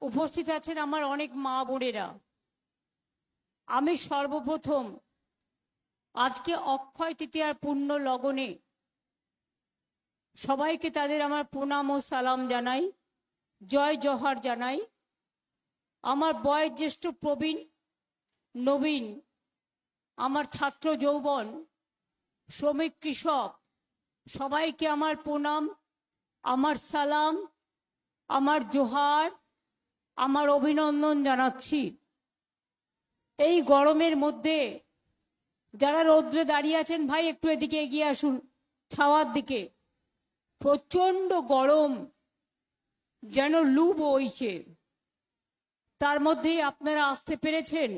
উপস্থিত আছেন আমার অনেক মা বোনেরা। আমি সর্বপ্রথম আজকে অক্ষয় তৃতীয়ার পুণ্য লগনে সবাইকে তাদের আমার প্রণাম ও সালাম জানাই, জয় জোহার জানাই। আমার বয়োজ্যেষ্ঠ প্রবীণ নবীন, আমার ছাত্র যৌবন, শ্রমিক কৃষক সবাইকে আমার প্রণাম, আমার সালাম, আমার জোহার, আমার অভিনন্দন জানাচ্ছি। এই গরমের মধ্যে যারা রৌদ্রে দাঁড়িয়ে আছেন, ভাই একটু এদিকে এগিয়ে আসুন, ছাওয়ার দিকে। প্রচণ্ড গরম, যেন লু বইছে, তার মধ্যেই আপনারা আসতে পেরেছেন।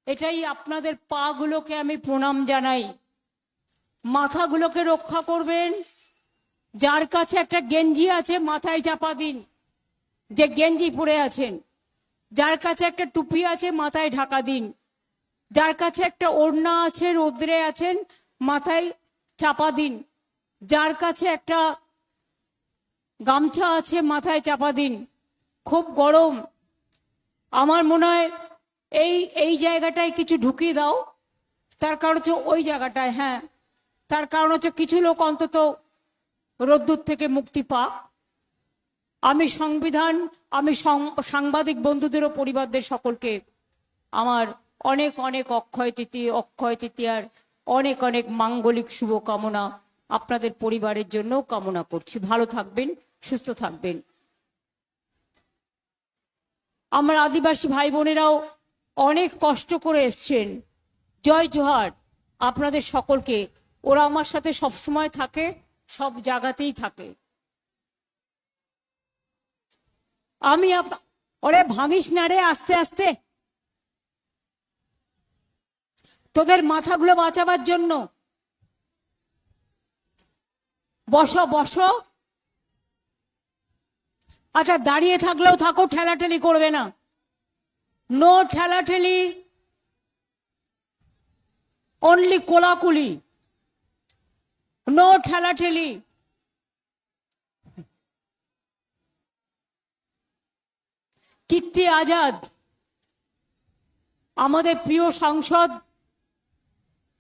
এটাই আপনাদের পাগুলোকে আমি প্রণাম জানাই। মাথাগুলোকে রক্ষা করবেন। যার কাছে একটা গেঞ্জি আছে মাথায় চাপা দিন, যে গেঞ্জি পরে আছেন। যার কাছে একটা টুপি আছে মাথায় ঢাকা দিন। যার কাছে একটা ওড়না আছে, রৌদ্রে আছেন, মাথায় চাপা দিন। যার কাছে একটা গামছা আছে মাথায় চাপা দিন। খুব গরম। আমার মনে হয় এই জায়গাটায় কিছু ঢুকিয়ে দাও। তার কারণ হচ্ছে ওই জায়গাটায়, হ্যাঁ, তার কারণ হচ্ছে কিছু লোক অন্তত রোদ্দুর থেকে মুক্তি পাক। আমি সাংবাদিক বন্ধুদেরও পরিবারদের সকলকে আমার অনেক অনেক অক্ষয় তৃতীয়ার অনেক অনেক মাঙ্গলিক শুভকামনা আপনাদের পরিবারের জন্য কামনা করছি। ভালো থাকবেন, সুস্থ থাকবেন। আমার আদিবাসী ভাই বোনেরাও অনেক কষ্ট করে এসছেন। জয় জোহার আপনাদের সকলকে। ওরা আমার সাথে সবসময় থাকে, সব জায়গাতেই থাকে। আমি ওরে ভাঙিস না রে, আস্তে আস্তে, তোদের মাথাগুলো বাঁচাবার জন্য। বসো বসো। আচ্ছা, দাঁড়িয়ে থাকলেও থাকো, ঠেলাঠেলি করবে না। নো ঠেলাঠেলি, অনলি কোলাকুলি, নো ঠেলাঠেলি। কীর্তি আজাদ আমাদের প্রিয় সাংসদ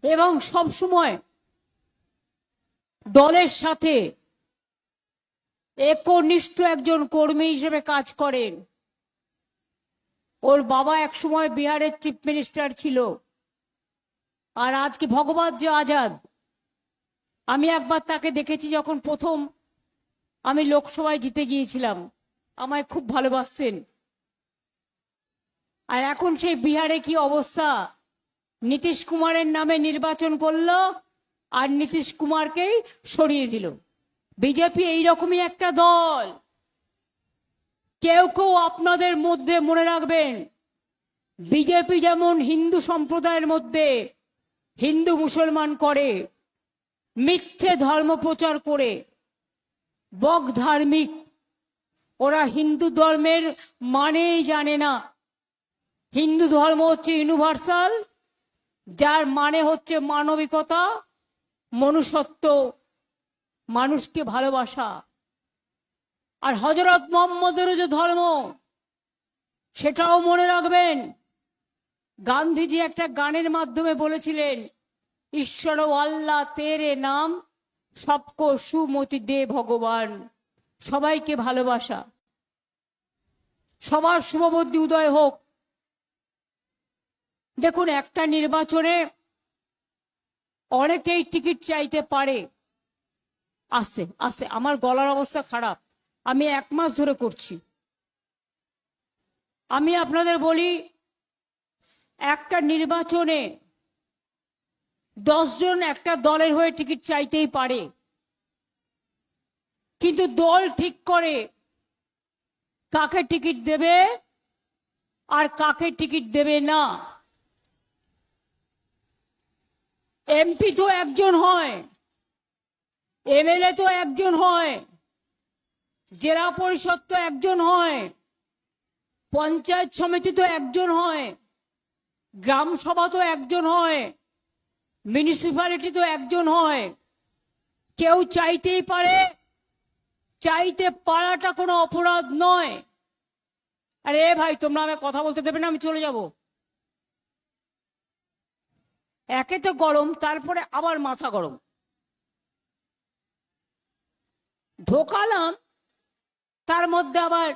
এবং সবসময় দলের সাথে একনিষ্ঠ একজন কর্মী হিসেবে কাজ করেন। ওর বাবা একসময় বিহারের চিফ মিনিস্টার ছিল। আর আজকে ভগবত যে আজাদ, আমি একবার তাকে দেখেছি যখন প্রথম আমি লোকসভায় জিতে গিয়েছিলাম। আমায় খুব ভালোবাসতেন। আর এখন সেই বিহারে কি অবস্থা, নীতিশ কুমারের নামে নির্বাচন করলো আর নীতিশ কুমারকেই সরিয়ে দিল। বিজেপি এইরকমই একটা দল। কেউ কেউ আপনাদের মধ্যে মনে রাখবেন, বিজেপি যেমন হিন্দু সম্প্রদায়ের মধ্যে হিন্দু মুসলমান করে, মিথ্যে ধর্ম প্রচার করে, বক ধার্মিক। ওরা হিন্দু ধর্মের মানেই জানে না। হিন্দু ধর্ম হচ্ছে ইউনিভার্সাল, যার মানে হচ্ছে মানবিকতা, মনুষ্যত্ব, মানুষকে ভালোবাসা। আর হযরত মুহাম্মদের যে ধর্ম, সেটাও মনে রাখবেন। গান্ধীজি একটা গানের মাধ্যমে বলেছিলেন, ঈশ্বর আল্লাহ তেরে নাম সবকো সুমতি দে ভগবান। সবাইকে ভালোবাসা, সবার শুভবুদ্ধি উদয় হোক। দেখুন, একটা নির্বাচনে অনেকেই টিকিট চাইতে পারে। আস্তে আস্তে, আমার গলার অবস্থা খারাপ, আমি 1 মাস ধরে করছি। আমি আপনাদের বলি, একটা নির্বাচনে 10 জন একটা দলের হয়ে টিকিট চাইতেই পারে, কিন্তু দল ঠিক করে কাকে টিকিট দেবে আর কাকে টিকিট দেবে না। এমপি তো একজন হয়, এমএলএ তো একজন হয়, জেলা পরিষদ তো একজন হয়, পঞ্চায়েত সমিতি তো একজন হয়, গ্রাম সভা তো একজন হয়, মিউনিসিপ্যালিটি তো একজন হয়। কেউ চাইতেই পারে, চাইতে পারাটা কোনো অপরাধ নয়। আরে ভাই, তোমরা আমাকে কথা বলতে দেবে না? আমি চলে যাব। একে তো গরম, তারপরে আবার মাথা গরম। ঢোকালাম, তার মধ্যে আবার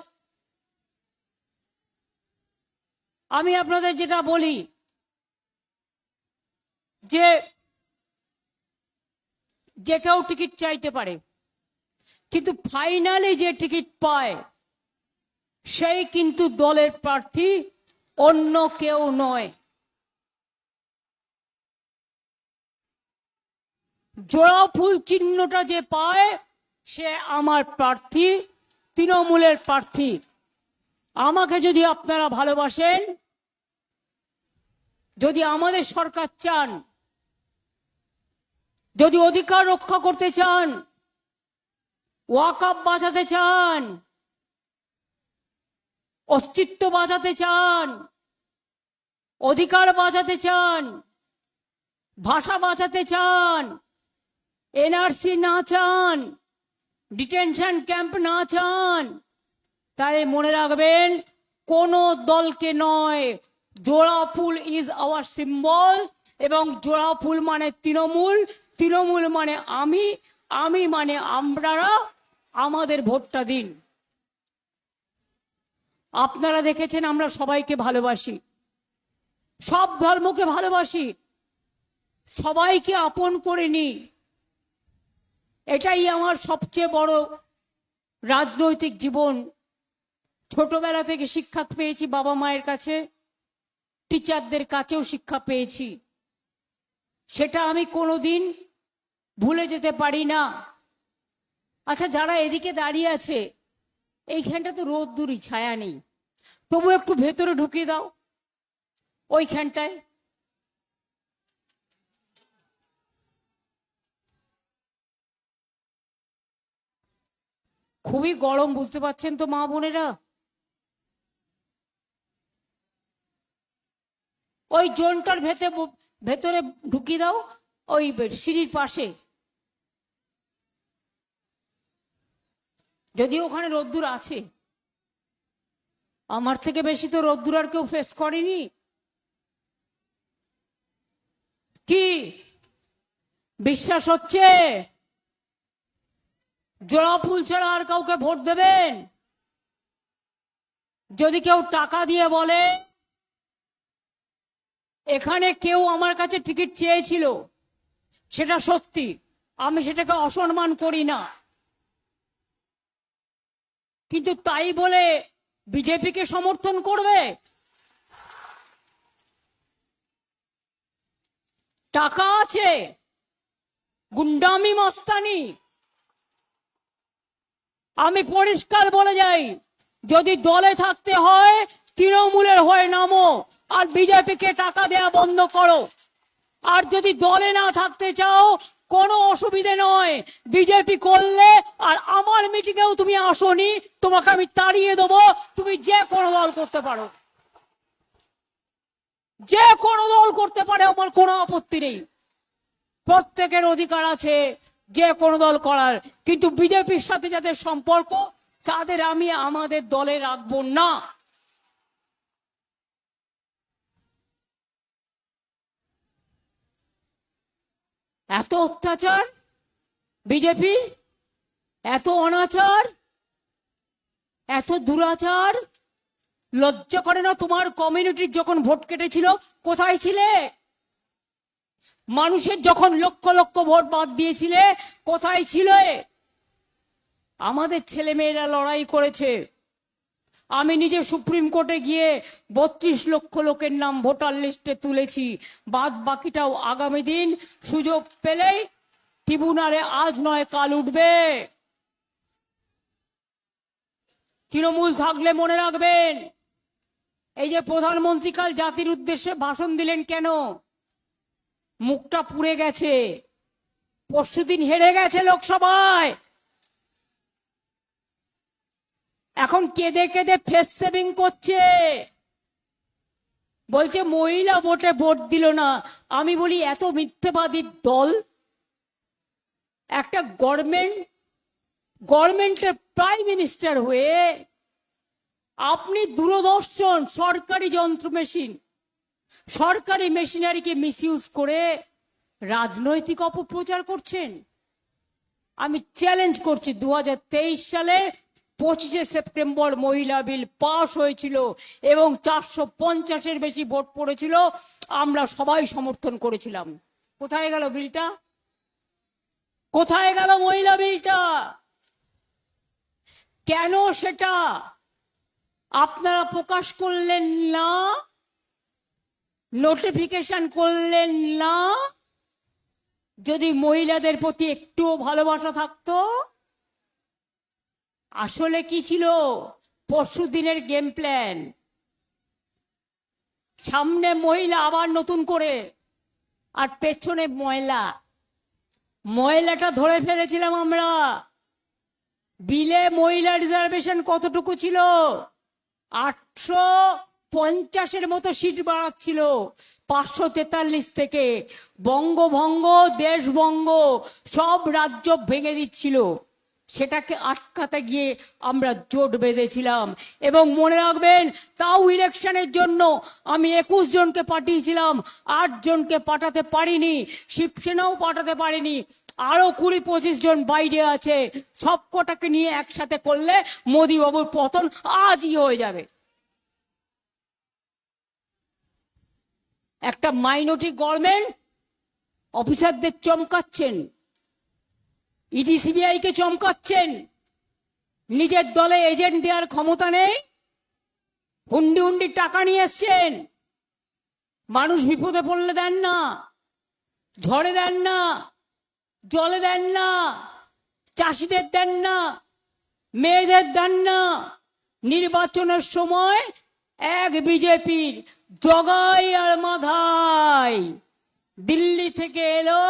আমি আপনাদের যেটা বলি যে যে কেউ টিকিট চাইতে পারে, কিন্তু ফাইনালি যে টিকিট পায় সেই কিন্তু দলের প্রার্থী, অন্য কেউ নয়। জোড়া ফুল চিহ্নটা যে পায় সে আমার প্রার্থী, তৃণমূলের প্রার্থী। আমাকে যদি আপনারা ভালোবাসেন, যদি আমাদের সরকার চান, যদি অধিকার রক্ষা করতে চান, ওয়াকআপ বাঁচাতে চান, অস্তিত্ব বাঁচাতে চান, অধিকার বাঁচাতে চান, ভাষা বাঁচাতে চান, এনআরসি না চান, ডিটেনশন ক্যাম্প না চান, তাই মনে রাখবেন কোন দলকে নয়, জোড়া ফুল ইজ আওয়ার সিম্বল। এবং জোড়া ফুল মানে তৃণমূল, তৃণমূল মানে আমি, আমি মানে আপনারা। আমাদের ভোটটা দিন। আপনারা দেখেছেন আমরা সবাইকে ভালোবাসি, সব ধর্মকে ভালোবাসি, সবাইকে আপন করে নিই। এটাই আমার সবচেয়ে বড় রাজনৈতিক জীবন। ছোটবেলা থেকে শিক্ষা পেয়েছি বাবা মায়ের কাছে, টিচারদের কাছেও শিক্ষা পেয়েছি, সেটা আমি কোনোদিন ভুলে যেতে পারি না। আচ্ছা, যারা এদিকে দাঁড়িয়ে আছে, এইখানটা তো রোদ্দুরই, ছায়া নেই, তবু একটু ভেতরে ঢুকিয়ে দাও ওইখানটায়। খুবই গরম, বুঝতে পারছেন তো মা বোনেরা? ওই জোনটার ভেতরে ঢুকিয়ে দাও, ওই সিঁড়ির পাশে। যদিও ওখানে রোদ্দুর আছে, আমার থেকে বেশি তো রোদ্দুর আর কেউ ফেস করেনি। কি বিশ্বাস হচ্ছে? জোড়া ফুল ছাড়া আর কাউকে ভোট দেবেন? যদি কেউ টাকা দিয়ে বলে এখানে কেউ আমার কাছে টিকিট চেয়েছিল, সেটা সত্যি, আমি সেটাকে অসম্মান করি না, কিন্তু তাই বলে বিজেপিকে সমর্থন করবে? টাকা আছে, গুন্ডামি মস্তানি। আমি পরিষ্কার বলে যাই, যদি দলে থাকতে হয় তৃণমূলের হয়ে নামো, আর বিজেপিকে টাকা দেয়া বন্ধ করো। আর যদি দলে না থাকতে চাও, কোনো অসুবিধে নয়, বিজেপি করলে আর আমার মিটিংয়েও তুমি আসোনি, তোমাকে আমি তাড়িয়ে দেবো। তুমি যে কোনো দল করতে পারো, যে কোনো দল করতে পারে, আমার কোনো আপত্তি নেই, প্রত্যেকের অধিকার আছে যে কোনো দল করার। কিন্তু বিজেপির সাথে যাদের সম্পর্ক, তাদের আমি আমাদের দলে রাখবো না। এত অত্যাচার বিজেপি, এত অনাচার, এত দুরাচার, লজ্জা করে না? তোমার কমিউনিটির যখন ভোট কেটেছিল কোথায় ছিলে? মানুষের যখন লক্ষ লক্ষ ভোট বাদ দিয়েছিলে কোথায় ছিলে? আমাদের ছেলে মেয়েরা লড়াই করেছে। আমি নিজে সুপ্রিম কোর্টে গিয়ে 32 লক্ষ লোকের নাম ভোটার লিস্টে তুলেছি। বাদ বাকিটাও আগামী দিন সুযোগ পেলেই ট্রিবিউনালে আজ নয় কাল উঠবে। তৃণমূল থাকলে মনে রাখবেন, এই যে প্রধানমন্ত্রী কাল জাতির উদ্দেশ্যে ভাষণ দিলেন, কেন? মুখটা পুড়ে গেছে, পরশুদিন হেরে গেছে লোকসভায়। এখন কেঁদে কেঁদে ফেস সেভিং করছে, বলছে মহিলা ভোটে ভোট দিল না। আমি বলি এত মিথ্যেবাদীর দল, একটা গভর্নমেন্টের প্রাইম মিনিস্টার হয়ে আপনি দূরদর্শন, সরকারি যন্ত্র মেশিন, সরকারি মেশিনারিকে মিসইউজ করে রাজনৈতিক অপপ্রচার করছেন। আমি চ্যালেঞ্জ করছি, 2023 সালে 25শে সেপ্টেম্বর মহিলা বিল পাশ হয়েছিল এবং 450-এর বেশি ভোট পড়েছিল, আমরা সবাই সমর্থন করেছিলাম। কোথায় গেল বিলটা? কোথায় গেল মহিলা বিলটা? কেন সেটা আপনারা প্রকাশ করলেন না, নোটিফিকেশন করলেন না? যদি মহিলাদের প্রতি একটুও ভালোবাসা থাকতো। আসলে কি ছিল পরশুদিনের গেম প্ল্যান? সামনে মহিলা আবার নতুন করে, আর পেছনে ময়লা। ময়লাটা ধরে ফেলেছিলাম আমরা। বিলে মহিলা রিজার্ভেশন কতটুকু ছিল? 850-এর মতো সিট বাড়াচ্ছিল 543 থেকে। বঙ্গভঙ্গ, দেশভঙ্গ সব রাজ্য ভেঙে দিচ্ছিল, সেটাকে আটকাতে গিয়ে আমরা জোট বেঁধেছিলাম। এবং মনে রাখবেন, তাও ইলেকশনের জন্য আমি 21 জনকে পাঠিয়েছিলাম, 8 জনকে পাঠাতে পারিনি, শিবসেনাও পাঠাতে পারিনি, আরো 20-25 জন বাইরে আছে। সব কটাকে নিয়ে একসাথে করলে মোদী বাবুর পতন আজই হয়ে যাবে। একটা মাইনরিটি গভর্নমেন্ট অফিসারদের চমকাচ্ছেন, ইডি সিবিআই কে চমকাচ্ছেন, নিজের দলে এজেন্ট দেওয়ার ক্ষমতা নেই, হুন্ডি হুন্ডি টাকা নিয়ে এসছেন। মানুষ বিপদে পড়লে দেন না, ঝড়ে দেন না, জলে দেন না, চাষিদের দেন না, মেয়েদের দেন না। নির্বাচনের সময় এক বিজেপির জগাই আর মাধাই, দিল্লি থেকে এলো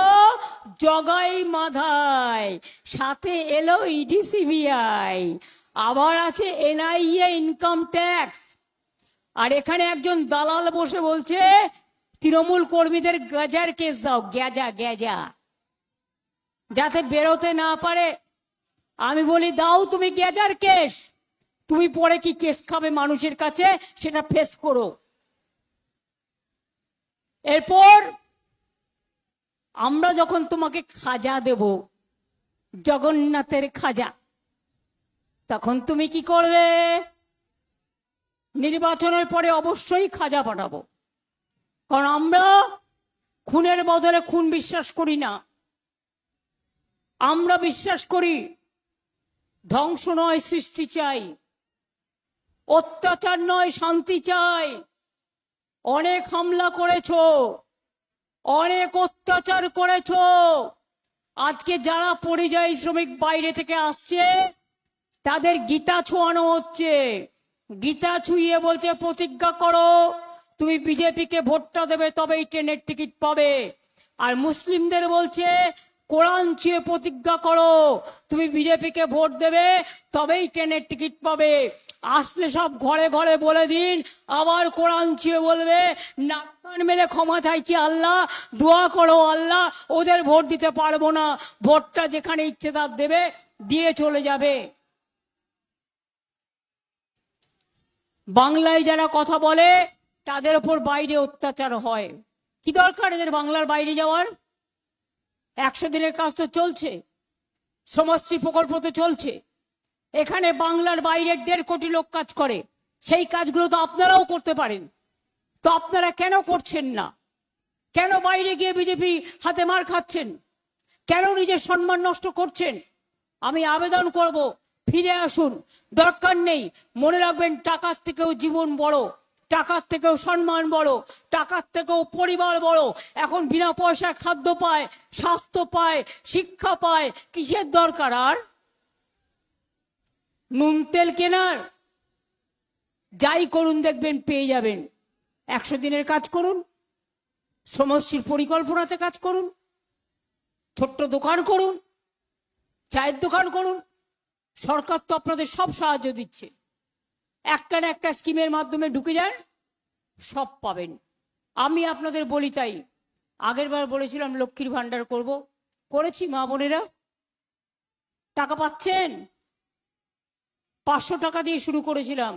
জগাই মাধাই, সাথে এলো ইডি সিবিআই, আবার আছে এনআইএ, ইনকাম ট্যাক্স। আর এখানে একজন দালাল বসে বলছে তৃণমূল কর্মীদের গেজার কেস দাও, গেজা গেজা, যাতে বেরোতে না পারে। আমি বলি দাও তুমি গেজার কেস, তুমি পরে কি কেস খাবে মানুষের কাছে, সেটা ফেস করো। এরপর আমরা যখন তোমাকে খাজা দেব, জগন্নাথের খাজা, তখন তুমি কি করবে? নির্বাচনের পরে অবশ্যই খাজা পাঠাবো, কারণ আমরা খুনের বদলে খুন বিশ্বাস করি না। আমরা বিশ্বাস করি ধ্বংস নয় সৃষ্টি চাই, অত্যাচার নয় শান্তি চাই। অনেক হামলা করেছো, অনেক অত্যাচার করেছো। আজকে যারা পরিযায়ী শ্রমিক বাইরে থেকে আসছে তাদের গীতা ছোঁয়ানো হচ্ছে। গীতা ছুঁয়ে বলছে প্রতিজ্ঞা করো তুমি বিজেপিকে ভোটটা দেবে, তবেই ট্রেনের টিকিট পাবে। আর মুসলিমদের বলছে কোরআন ছুঁয়ে প্রতিজ্ঞা করো তুমি বিজেপিকে ভোট দেবে, তবেই ট্রেনের টিকিট পাবে। আসলে সব ঘরে ঘরে বলে দিন, আবার কোরআন ছুঁয়ে বলবে নাক কান মেরে ক্ষমা চাইছি আল্লাহ, দোয়া করো আল্লাহ, ওদের ভোট দিতে পারবো না, ভোটটা যেখানে ইচ্ছে তার দেবে, দিয়ে চলে যাবে। বাংলায় যারা কথা বলে তাদের ওপর বাইরে অত্যাচার হয়। কি দরকার এদের বাংলার বাইরে যাওয়ার? 100 দিনের কাজ তো চলছে, শ্রমশ্রী প্রকল্প তো চলছে। এখানে বাংলার বাইরে 1.5 কোটি লোক কাজ করে, সেই কাজগুলো তো আপনারাও করতে পারেন। তো আপনারা কেন করছেন না? কেন বাইরে গিয়ে বিজেপি হাতে মার খাচ্ছেন? কেন নিজের সম্মান নষ্ট করছেন? আমি আবেদন করব, ফিরে আসুন। দরকার নেই, মনে রাখবেন টাকার থেকেও জীবন বড়, টাকার থেকেও সম্মান বড়, টাকার থেকেও পরিবার বড়। এখন বিনা পয়সায় খাদ্য পায়, স্বাস্থ্য পায়, শিক্ষা পায়, কিসের দরকার আর? নুন তেল কেনার যাই করুন দেখবেন পেয়ে যাবেন। 100 দিনের কাজ করুন, শ্রমশ্রীর পরিকল্পনাতে কাজ করুন, ছোট্ট দোকান করুন, চায়ের দোকান করুন। সরকার তো আপনাদের সব সাহায্য দিচ্ছে, একটা না একটা স্কিমের মাধ্যমে ঢুকে যান, সব পাবেন। আমি আপনাদের বলি, তাই আগের বার বলেছিলাম লক্ষ্মীর ভান্ডার করব, করেছি। মা বোনেরা টাকা পাচ্ছেন? 500 টাকা দিয়ে শুরু করেছিলাম,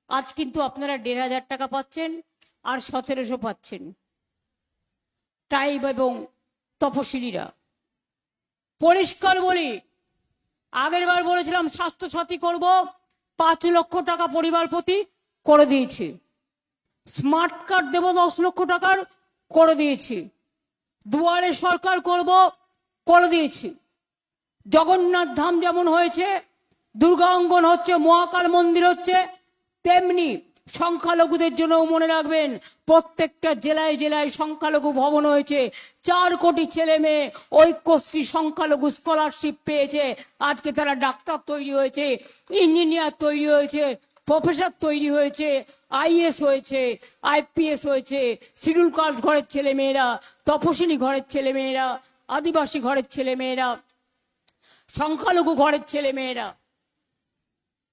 আজ কিন্তু আপনারা 1,500 টাকা পাচ্ছেন আর 1700 পাচ্ছেন ট্রাইব এবং তপশিলীরা। পরিষ্কার বলি, আগের বার বলেছিলাম স্বাস্থ্য সাথী করব, 5 লক্ষ টাকা পরিবার প্রতি করে দিয়েছি। স্মার্ট কার্ড দেব 10 লক্ষ টাকার, করে দিয়েছি। দুয়ারে সরকার করব, করে দিয়েছি। জগন্নাথ ধাম যেমন হয়েছে, দুর্গা অঙ্গন হচ্ছে, মহাকাল মন্দির হচ্ছে, তেমনি সংখ্যালঘুদের জন্য মনে রাখবেন প্রত্যেকটা জেলায় জেলায় সংখ্যালঘু ভবন হয়েছে। 4 কোটি ছেলে মেয়ে ঐক্যশ্রী সংখ্যালঘু স্কলারশিপ পেয়েছে। আজকে তারা ডাক্তার তৈরি হয়েছে, ইঞ্জিনিয়ার তৈরি হয়েছে, প্রফেসর তৈরি হয়েছে, আইএস হয়েছে, আইপিএস হয়েছে। শিডিউল কাস্ট ঘরের ছেলে মেয়েরা, তপশিলি ঘরের ছেলে মেয়েরা, আদিবাসী ঘরের ছেলে মেয়েরা, সংখ্যালঘু ঘরের ছেলে মেয়েরা।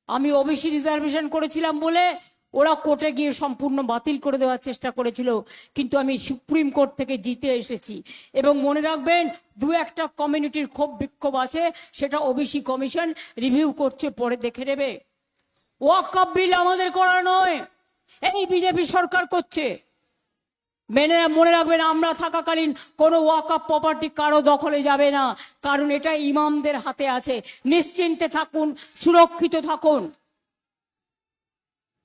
আমি ওবিসি রিজার্ভেশন করেছিলাম বলে ওরা কোর্টে গিয়ে সম্পূর্ণ বাতিল করে দেওয়ার চেষ্টা করেছিল, কিন্তু আমি সুপ্রিম কোর্ট থেকে জিতে এসেছি। এবং মনে রাখবেন 2-1টা কমিউনিটির ক্ষোভ বিক্ষোভ আছে, সেটা ওবিসি কমিশন রিভিউ করছে, পরে দেখে নেবে। ওয়াকফ বিল আমাদের করা নয়, এই বিজেপি সরকার করছে। মনে রাখবেন আমরা থাকাকালীন কোনো ওয়াকফ প্রপার্টি কারো দখলে যাবে না, কারণ এটা ইমামদের হাতে আছে। নিশ্চিন্তে থাকুন, সুরক্ষিত থাকুন।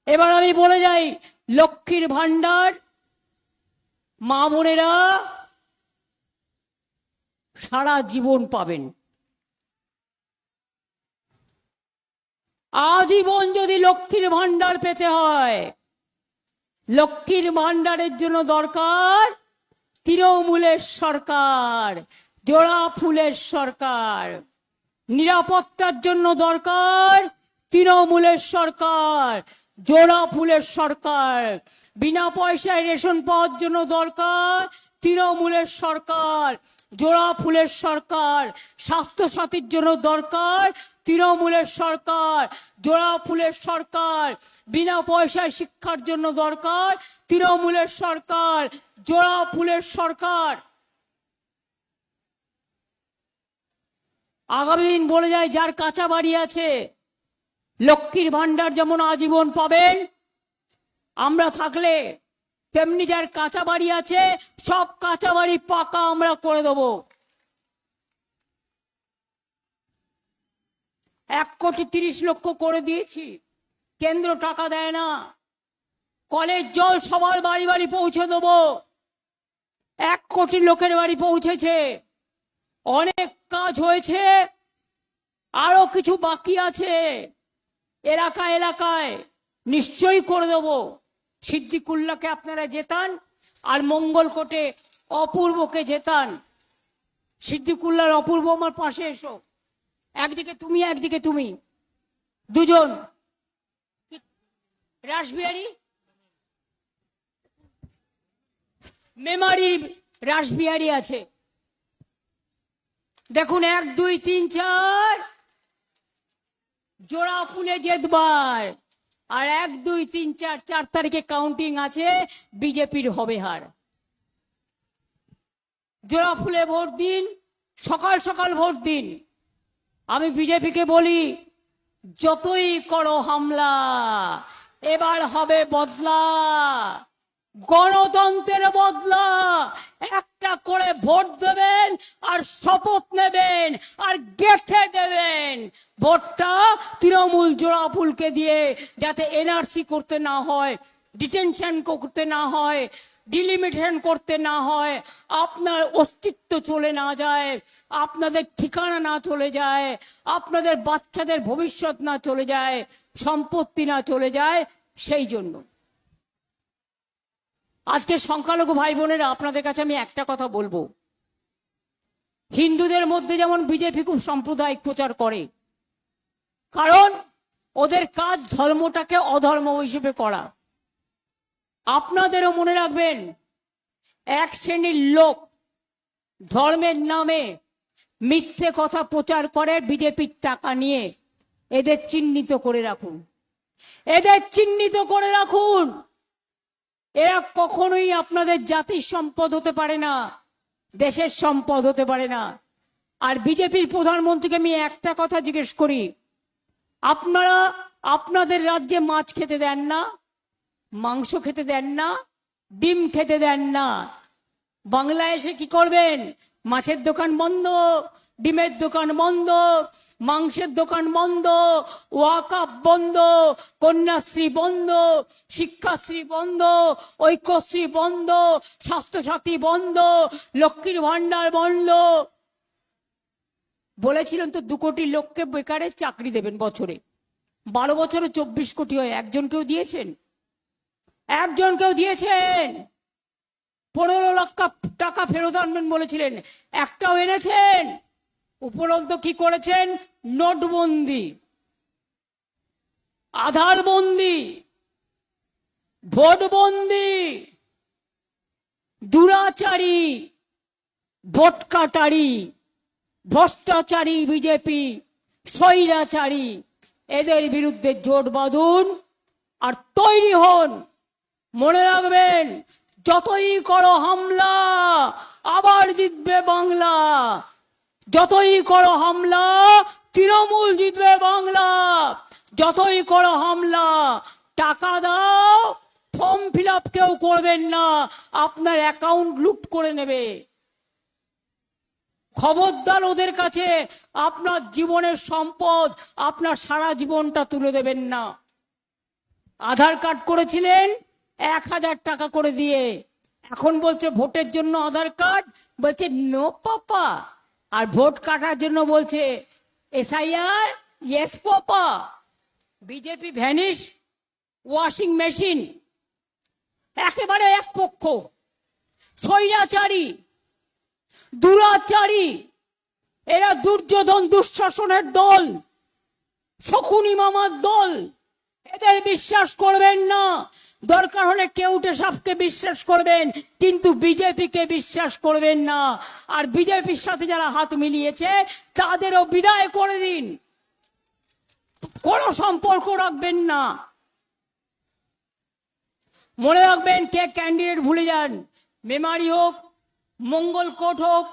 এবার আমি বলে যাই, লক্ষ্মীর ভান্ডার মা বোনেরা সারা জীবন পাবেন। আজীবন যদি লক্ষ্মীর ভান্ডার পেতে হয়, লক্ষ্মীর ভান্ডারের জন্য দরকার তৃণমূলের সরকার, জোড়া ফুলের সরকার। নিরাপত্তার জন্য দরকার তৃণমূলের সরকার, জোড়া ফুলের সরকার। বিনা পয়সায় রেশন পাওয়ার জন্য দরকার তৃণমূলের সরকার, জোড়া ফুলের সরকার। স্বাস্থ্য সাথীর জন্য দরকার তৃণমূলের সরকার, জোড়া ফুলের সরকার। বিনা পয়সায় শিক্ষার জন্য দরকার তৃণমূলের সরকার, জোড়া ফুলের সরকার। আগামী দিন বলে যায়, যার কাঁচা বাড়ি আছে লক্ষ্মীর ভান্ডার যেমন আজীবন পাবেন আমরা থাকলে, তেমনি যার কাঁচা বাড়ি আছে সব কাঁচা বাড়ি পাকা আমরা করে দেব। 1,30,00,000 করে দিয়েছি, কেন্দ্র টাকা দেয় না। কলের জল সবার বাড়ি বাড়ি পৌঁছে দেব, 1 কোটি লোকের বাড়ি পৌঁছেছে। অনেক কাজ হয়েছে, আরো কিছু বাকি আছে। এলাকায় এলাকায় নিশ্চয়ই করে দেব। সিদ্দিকুল্লাহকে আপনারা জেতান, আর মঙ্গলকোটে অপূর্বকে জেতান। সিদ্দিকুল্লাহর অপূর্ব আমার পাশে এসো, একদিকে তুমি একদিকে তুমি, দুজন। রাসবিহারী মেমারি রাসবিহারী আছে, দেখুন 1, 2, 3, 4 জোড়া ফুলে জেতবার। আর 1, 2, 3, 4 তারিখে কাউন্টিং আছে, বিজেপির হবে হার। জোড়া ফুলে ভোট দিন, সকাল সকাল ভোট দিন। আমি বিজেপিকে বলি, যতই করো হামলা, এবার হবে বদলা, গণতন্ত্রের বদলা। একটা করে ভোট দেবেন আর শপথ নেবেন আর গেঁথে দেবেন ভোটটা তৃণমূল জোড়া ফুলকে দিয়ে, যাতে এনআরসি করতে না হয়, ডিটেনশন করতে না হয়, ডিলিমিটেশন করতে না হয়, আপনার অস্তিত্ব চলে না যায়, আপনাদের ঠিকানা না চলে যায়, আপনাদের বাচ্চাদের ভবিষ্যৎ না চলে যায়, সম্পত্তি না চলে যায়। সেই জন্য আজকে সংখ্যালঘু ভাই বোনেরা, আপনাদের কাছে আমি একটা কথা বলবো। হিন্দুদের মধ্যে যেমন বিজেপি খুব সাম্প্রদায়িক প্রচার করে, কারণ ওদের কাজ ধর্মটাকে অধর্ম হিসেবে করা। আপনাদেরও মনে রাখবেন, এক শ্রেণীর লোক ধর্মের নামে মিথ্যে কথা প্রচার করে বিজেপির টাকা নিয়ে। এদের চিহ্নিত করে রাখুন, এদের চিহ্নিত করে রাখুন। এরা কখনোই আপনাদের জাতির সম্পদ হতে পারে না, দেশের সম্পদ হতে পারে না। আর বিজেপির প্রধানমন্ত্রীকে আমি একটা কথা জিজ্ঞেস করি, আপনারা আপনাদের রাজ্যে মাছ খেতে দেন না, মাংস খেতে দেন না, ডিম খেতে দেন না। বাংলায় এসে কি করবেন? মাছের দোকান বন্ধ, ডিমের দোকান বন্ধ, মাংসের দোকান বন্ধ, ওয়াকাফ বন্ধ, কন্যাশ্রী বন্ধ, শিক্ষাশ্রী বন্ধ, ঐক্যশ্রী বন্ধ, স্বাস্থ্যসাথী বন্ধ, লক্ষ্মীর ভান্ডার বন্ধ। বলেছিলেন তো 2 কোটি লোককে বেকারের চাকরি দেবেন বছরে। 12 বছরে 24 কোটি হয়। একজনকেও দিয়েছেন? একজনকেও দিয়েছেন? 15 লাখ টাকা ফেরত আনবেন বলেছিলেন, একটাও এনেছেন? উপরন্ত কি করেছেন? নোটবন্দি, আধারবন্দি, ভোটবন্দি, দুরাচারী, ভোট কাটারি, ভ্রষ্টাচারী বিজেপি, স্বৈরাচারী, এদের বিরুদ্ধে জোট বাঁধুন আর তৈরি হন। মনে রাখবেন, যতই করো হামলা আবার জিতবে বাংলা। যতই করো হামলা তৃণমূল জিতবে বাংলা। যতই করো হামলা, টাকা দাও, ফর্ম ফিল আপ কেউ করবেন না, আপনার অ্যাকাউন্ট লুট করে নেবে। খবরদার ওদের কাছে আপনার জীবনের সম্পদ, আপনার সারা জীবনটা তুলে দেবেন না। আধার কার্ড করেছিলেন 1000 টাকা করে দিয়ে, এখন বলছে ভোটের জন্য আধার কার্ড, বলছে নো পাপা। আর ভোট কাটার জন্য বলছে এসআইআর ইয়েস পাপা। বিজেপি ভ্যানিশ ওয়াশিং মেশিন, একেবারে এক পক্ষ, স্বৈরাচারী, দুরাচারী। এরা দুর্যোধন দুঃশাসনের দল, শকুনি মামার দল। এদের বিশ্বাস করবেন না। দরকার হলে কেউটে সাপকে বিশ্বাস করবেন, কিন্তু বিজেপিকে বিশ্বাস করবেন না। আর বিজেপির সাথে যারা হাত মিলিয়েছে তাদেরও বিদায় করে দিন, কোনো সম্পর্ক রাখবেন না। মনে রাখবেন, কে ক্যান্ডিডেট ভুলে যান। মেমারি হোক, মঙ্গলকোট হোক,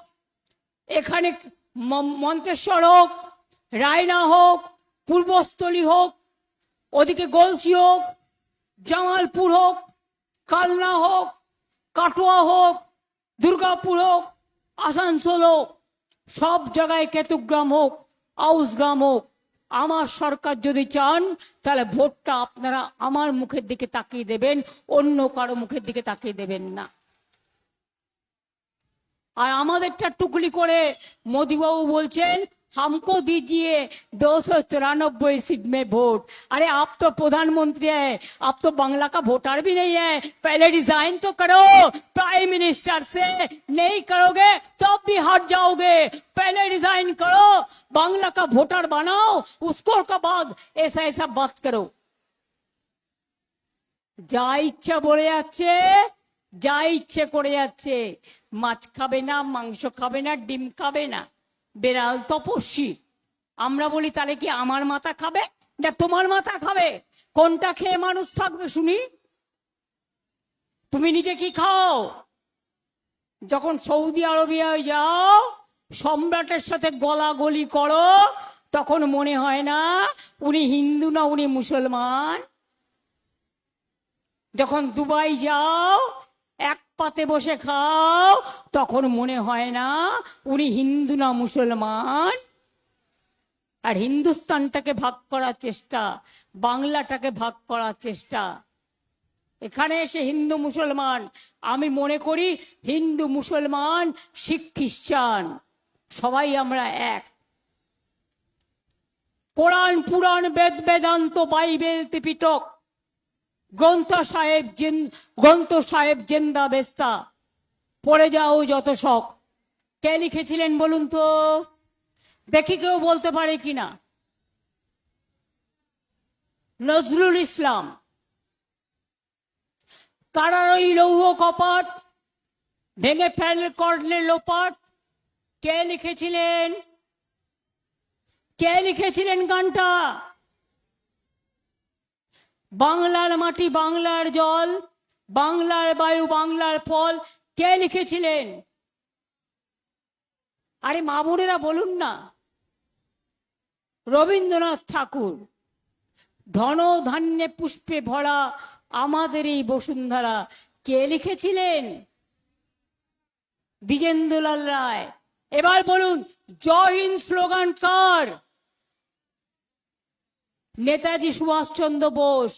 এখানে মন্তেশ্বর হোক, রায়না হোক, পূর্বস্থলী হোক, ওদিকে গলসি হোক, জামালপুর হোক, কালনা হোক, কাটোয়া হোক, দুর্গাপুর হোক, আসানসোল হোক, সব জায়গায় কেতুগ্রাম হোক, আউসগ্রাম হোক, আমার সরকার যদি চান তাহলে ভোটটা আপনারা আমার মুখের দিকে তাকিয়ে দেবেন, অন্য কারো মুখের দিকে তাকিয়ে দেবেন না। আর আমাদেরটা টুকলি করে মোদীবাবু বলছেন हमको दीजिए 294 सीट में वोट। अरे आप तो प्रधानमंत्री है, आप तो बांग्ला का वोटर भी नहीं है। पहले रिजाइन तो करो प्राइम मिनिस्टर से, नहीं करोगे तो भी हट जाओगे। पहले रिजाइन करो, बांग्ला का वोटर बनाओ, उसको के बाद ऐसा ऐसा बात करो। যা ইচ্ছা বলে যাচ্ছে, যা ইচ্ছে করে যাচ্ছে। মাছ খাবে না, মাংস খাবে না, ডিম খাবে না, বেড়াল তপস্বী। আমরা বলি তাহলে কি আমার মাথা খাবে না তোমার মাথা খাবে? কোনটা খেয়ে মানুষ থাকবে শুনি? তুমি নিজে কি খাও? যখন সৌদি আরবিয়ায় যাও, সম্রাটের সাথে গলাগলি করো, তখন মনে হয় না উনি হিন্দু না উনি মুসলমান। যখন দুবাই যাও, এক পাতে বসে খাও, তখন মনে হয় না উনি হিন্দু না মুসলমান। আর হিন্দুস্তানটাকে ভাগ করার চেষ্টা, বাংলাটাকে ভাগ করার চেষ্টা। এখানে এসে হিন্দু মুসলমান, আমি মনে করি হিন্দু মুসলমান শিখ খ্রিস্টান সবাই আমরা এক। কোরআন পুরাণ বেদ বেদান্ত বাইবেল ত্রিপিটক গ্রন্থ সাহেব জিন্দা বেস্তা পড়ে যাও যত শখ। কে লিখেছিলেন বলুন তো দেখি, কেউ বলতে পারে কিনা? নজরুল ইসলাম। কারার ওই লৌহ কপাট ভেঙে ফেল করলে লোপাট, কে লিখেছিলেন? কে লিখেছিলেন গানটা? বাংলার মাটি বাংলার জল, বাংলার বায়ু বাংলার ফল, কে লিখেছিলেন? আরে মা বোনেরা বলুন না। রবীন্দ্রনাথ ঠাকুর। ধন ধান্যে পুষ্পে ভরা আমাদের এই বসুন্ধরা কে লিখেছিলেন? দ্বিজেন্দ্রলাল রায়। এবার বলুন, জয় হিন্দ স্লোগান কার? নেতাজি সুভাষচন্দ্র বোস।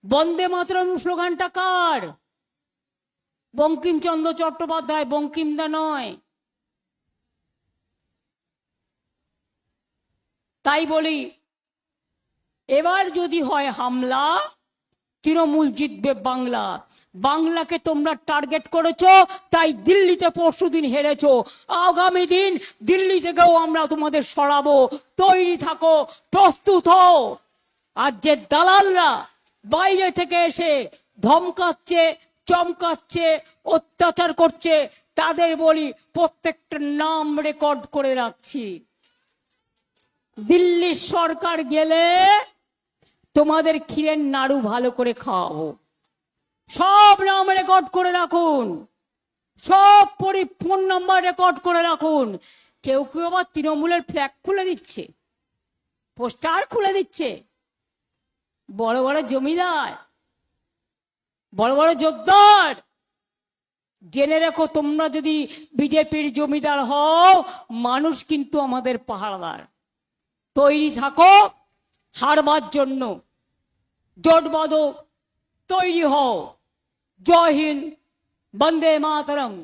বন্দে মাতরম স্লোগানটা কার? বঙ্কিমচন্দ্র চট্টোপাধ্যায়, বঙ্কিমদা নয়। তাই বলি, এবার যদি হয় হামলা, তৃণমূল জিতবে বাংলা। বাংলাকে তোমরা টার্গেট করেছো, তাই দিল্লিতে পরশুদিন হেরেছো। আগামী দিন দিল্লি থেকেও আমরা তোমাদের সরাবো। তৈরি থাকো, প্রস্তুত হও। আর যে দালালরা বাইরে থেকে এসে ধমকাচ্ছে, চমকাচ্ছে, অত্যাচার করছে, তাদের বলি প্রত্যেকটা নাম রেকর্ড করে রাখছি। দিল্লির সরকার গেলে তোমাদের ক্ষীরের নাড়ু ভালো করে খাওয়াবো। সব নাম রেকর্ড করে রাখুন, সব ফোন নাম্বার রেকর্ড করে রাখুন। কেউ কেউ আবার তৃণমূলের ফ্ল্যাগ খুলে দিচ্ছে, পোস্টার খুলে দিচ্ছে। বড় বড় জমিদার, বড় বড় যোদ্ধার, জেনে রেখো, তোমরা যদি বিজেপির জমিদার হও, মানুষ কিন্তু আমাদের পাহারাদার। তৈরি থাকো হারবার জন্য, জোট বাঁধো, তৈরি হও। জয় হিন্দ, বন্দে মাতরম,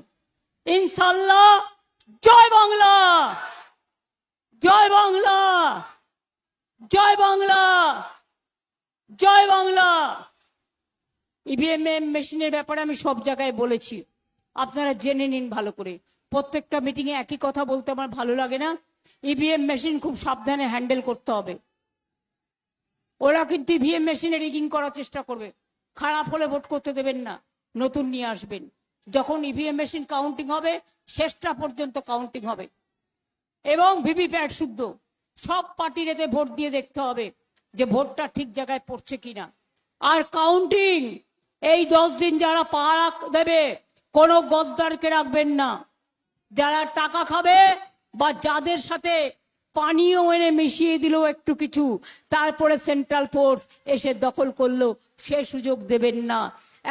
ইনশাল্লাহ। জয় বাংলা, জয় বাংলা, জয় বাংলা, জয় বাংলা। ইভিএম মেশিনের ব্যাপারে আমি সব জায়গায় বলেছি, আপনারা জেনে নিন ভালো করে। প্রত্যেকটা মিটিংয়ে একই কথা বলতে আমার ভালো লাগে না। ইভিএম মেশিন খুব সাবধানে হ্যান্ডেল করতে হবে। ওরা কিন্তু ইভিএম মেশিনে রিগিং করার চেষ্টা করবে, খারাপ হলে ভোট করতে দেবেন না, নতুন নিয়ে আসবেন। যখন ইভিএম মেশিন কাউন্টিং হবে, শেষটা পর্যন্ত কাউন্টিং হবে। এবং ভিভিপ্যাট শুদ্ধ, সব পার্টির এতে ভোট দিয়ে দেখতে হবে যে ভোটটা ঠিক জায়গায় পড়ছে কিনা। আর কাউন্টিং এই 10 দিন যারা পাহারা দেবে, কোনো গদ্দারকে রাখবেন না। যারা টাকা খাবে বা যাদের সাথে পানীয় এনে মিশিয়ে দিল একটু কিছু, তারপরে সেন্ট্রাল ফোর্স এসে দখল করলো, সে সুযোগ দেবেন না।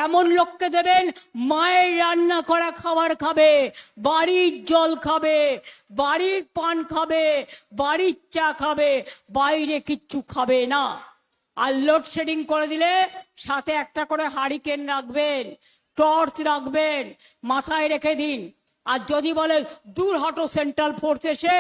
এমন লোককে দেবেন মায়ের রান্না করা খাবার খাবে, বাড়ির জল খাবে, বাড়ির পান খাবে, বাড়ির চা খাবে, বাইরে কিচ্ছু খাবে না। আর লোডশেডিং করে দিলে সাথে একটা করে হারিকেন রাখবেন, টর্চ রাখবেন, মাথায় রেখে দিন। আর যদি বলে দূর হটো সেন্ট্রাল ফোর্স এসে,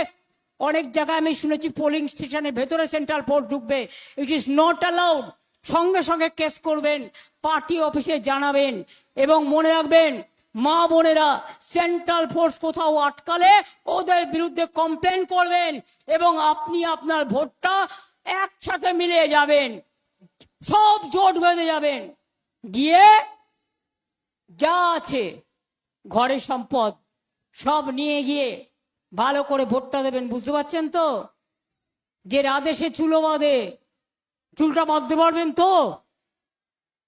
অনেক জায়গায় আমি শুনেছি পোলিং স্টেশনের ভেতরে সেন্ট্রাল ফোর্স ঢুকবে, ইট ইজ নট অ্যালাউড। সঙ্গে সঙ্গে কেস করবেন, পার্টি অফিসে জানাবেন। এবং মনে রাখবেন মা বোনেরা, সেন্ট্রাল ফোর্স কোথাও আটকালে ওদের বিরুদ্ধে কমপ্লেন করবেন এবং আপনি আপনার ভোটটা একসাথে মিলিয়ে যাবেন, সব জোট বেঁধে যাবেন, গিয়ে যা আছে ঘরে সম্পদ সব নিয়ে গিয়ে ভালো করে ভোটটা দেবেন। বুঝতে পারছেন তো? যে রাধেসে চুলো বাঁধে, চুলটা বাঁধতে পারবেন তো?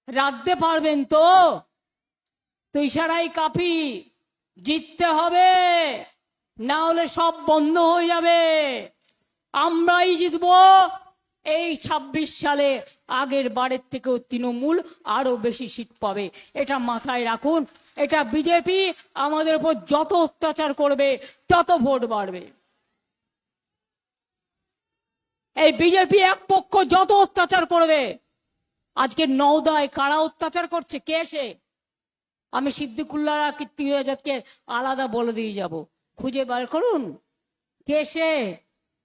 রাঁধতে পারবেন তো? তো ইশারাই কাফি, জিততে হবে, না হলে সব বন্ধ হয়ে যাবে। আমরাই জিতবো এই 26 সালে। আগের বারের থেকেও তৃণমূল আরো বেশি সিট পাবে, এটা মাথায় রাখুন। এটা বিজেপি আমাদের উপর যত অত্যাচার করবে তত ভোট বাড়বে। এই বিজেপি এক পক্ষ যত অত্যাচার করবে, আজকে নওদায় কারা অত্যাচার করছে, কে সে? আমি সিদ্দিকুল্লাহ কীর্তিকে আলাদা বলে দিয়ে যাব, খুঁজে বার করুন কে সে,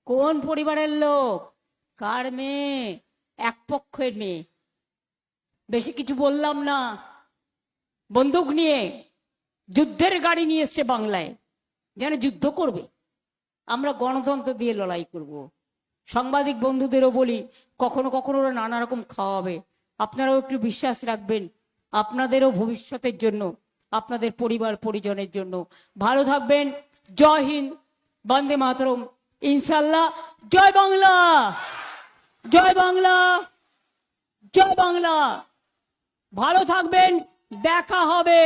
কোন পরিবারের লোক, কার মেয়ে, এক পক্ষের মেয়ে। বেশি কিছু বললাম না। বন্দুক নিয়ে যুদ্ধের গাড়ি নিয়ে এসছে বাংলায়, যেন যুদ্ধ করবে। আমরা গণতন্ত্র দিয়ে লড়াই করব। সাংবাদিক বন্ধুদেরও বলি, কখনো কখনো ওরা নানা রকম খাওয়াবে, আপনারাও একটু বিশ্বাস রাখবেন, আপনাদেরও ভবিষ্যতের জন্য, আপনাদের পরিবার পরিজনের জন্য। ভালো থাকবেন। জয় হিন্দ, বন্দে মাতরম, ইনশাল্লাহ। জয় বাংলা, জয় বাংলা, জয় বাংলা। ভালো থাকবেন, দেখা হবে।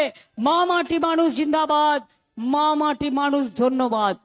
মা মাটি মানুষ জিন্দাবাদ, মা মাটি মানুষ ধন্যবাদ।